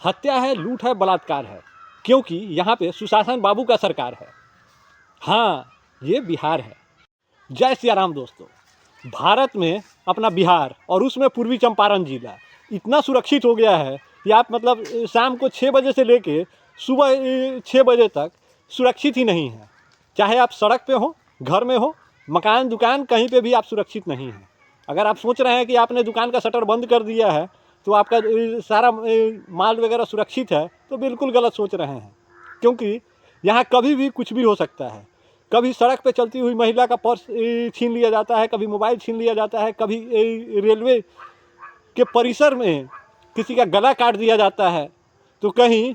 हत्या है, लूट है, बलात्कार है, क्योंकि यहाँ पे सुशासन बाबू का सरकार है। हाँ, ये बिहार है। जय सिया राम दोस्तों। भारत में अपना बिहार और उसमें पूर्वी चंपारण जिला इतना सुरक्षित हो गया है कि आप मतलब शाम को 6 बजे से लेके सुबह 6 बजे तक सुरक्षित ही नहीं है। चाहे आप सड़क पे हो, घर में हो, मकान दुकान, कहीं पे भी आप सुरक्षित नहीं हैं। अगर आप सोच रहे हैं कि आपने दुकान का शटर बंद कर दिया है तो आपका सारा माल वगैरह सुरक्षित है, तो बिल्कुल गलत सोच रहे हैं। क्योंकि यहाँ कभी भी कुछ भी हो सकता है। कभी सड़क पे चलती हुई महिला का पर्स छीन लिया जाता है, कभी मोबाइल छीन लिया जाता है, कभी रेलवे के परिसर में किसी का गला काट दिया जाता है, तो कहीं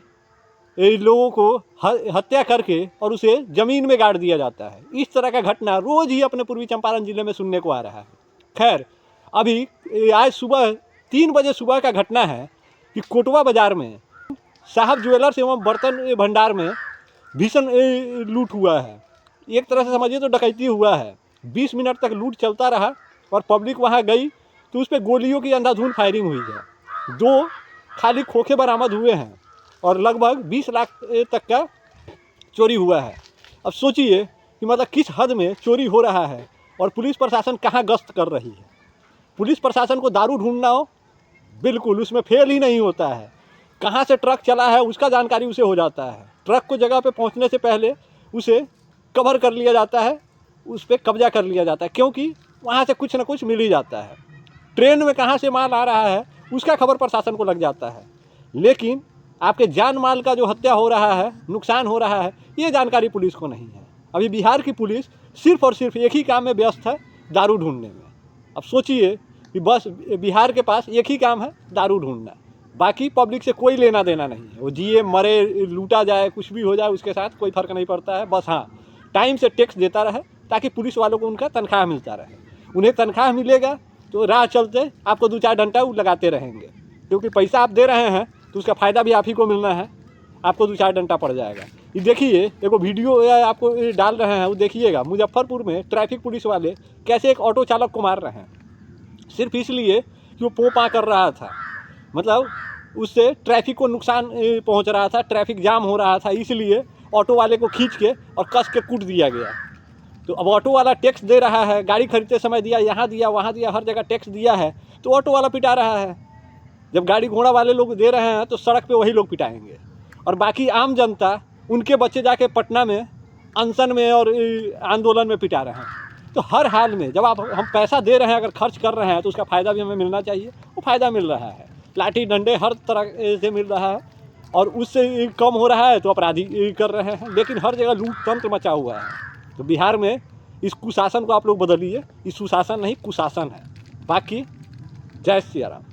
लोगों को हत्या करके और उसे ज़मीन में गाड़ दिया जाता है। इस तरह का घटना रोज़ ही अपने पूर्वी चंपारण जिले में सुनने को आ रहा है। खैर, अभी आज सुबह 3 बजे सुबह का घटना है कि कोटवा बाज़ार में साहब ज्वेलर्स एवं बर्तन भंडार में भीषण लूट हुआ है। एक तरह से समझिए तो डकैती हुआ है। 20 मिनट तक लूट चलता रहा और पब्लिक वहाँ गई तो उस पर गोलियों की अंधाधुंध फायरिंग हुई है। 2 खाली खोखे बरामद हुए हैं और लगभग 20 लाख तक का चोरी हुआ है। अब सोचिए कि मतलब किस हद में चोरी हो रहा है और पुलिस प्रशासन कहाँ गश्त कर रही है। पुलिस प्रशासन को दारू ढूंढना हो, बिल्कुल उसमें फेल ही नहीं होता है। कहाँ से ट्रक चला है उसका जानकारी उसे हो जाता है। ट्रक को जगह पे पहुंचने से पहले उसे कवर कर लिया जाता है, उस पर कब्जा कर लिया जाता है, क्योंकि वहाँ से कुछ ना कुछ मिल ही जाता है। ट्रेन में कहाँ से माल आ रहा है उसका खबर प्रशासन को लग जाता है, लेकिन आपके जान माल का जो हत्या हो रहा है, नुकसान हो रहा है, ये जानकारी पुलिस को नहीं है। अभी बिहार की पुलिस सिर्फ और सिर्फ एक ही काम में व्यस्त है, दारू ढूंढने में। अब सोचिए कि बस बिहार के पास एक ही काम है, दारू ढूंढना। बाकी पब्लिक से कोई लेना देना नहीं है। वो जिए मरे, लूटा जाए, कुछ भी हो जाए, उसके साथ कोई फ़र्क नहीं पड़ता है। बस हाँ, टाइम से टैक्स देता रहे ताकि पुलिस वालों को उनका तनख्वाह मिलता रहे। उन्हें तनख्वाह मिलेगा तो राह चलते आपको 2-4 डंडा वो लगाते रहेंगे, क्योंकि पैसा आप दे रहे हैं तो उसका फ़ायदा भी आप ही को मिलना है। आपको 2-4 डंडा पड़ जाएगा। ये देखिए, एक वीडियो आपको डाल रहे हैं, वो देखिएगा। मुजफ्फरपुर में ट्रैफिक पुलिस वाले कैसे एक ऑटो चालक को मार रहे हैं, सिर्फ इसलिए कि वो पों-पाँ कर रहा था। मतलब उससे ट्रैफिक को नुकसान पहुंच रहा था, ट्रैफिक जाम हो रहा था, इसलिए ऑटो वाले को खींच के और कस के कूट दिया गया। तो अब ऑटो वाला टैक्स दे रहा है, गाड़ी खरीदते समय दिया, यहाँ दिया, वहाँ दिया, हर जगह टैक्स दिया है, तो ऑटो वाला पिटा रहा है। जब गाड़ी घोड़ा वाले लोग दे रहे हैं तो सड़क पे वही लोग पिटाएंगे, और बाकी आम जनता, उनके बच्चे जाके पटना में अनशन में और आंदोलन में पिटा रहे हैं। तो हर हाल में जब हम पैसा दे रहे हैं, अगर खर्च कर रहे हैं, तो उसका फ़ायदा भी हमें मिलना चाहिए। वो फ़ायदा मिल रहा है, लाठी डंडे हर तरह से मिल रहा है, और उससे कम हो रहा है तो अपराधी कर रहे हैं। लेकिन हर जगह लूट तंत्र मचा हुआ है। तो बिहार में इस कुशासन को आप लोग बदलिए। इस सुशासन नहीं, कुशासन है। बाकी जय सिया राम।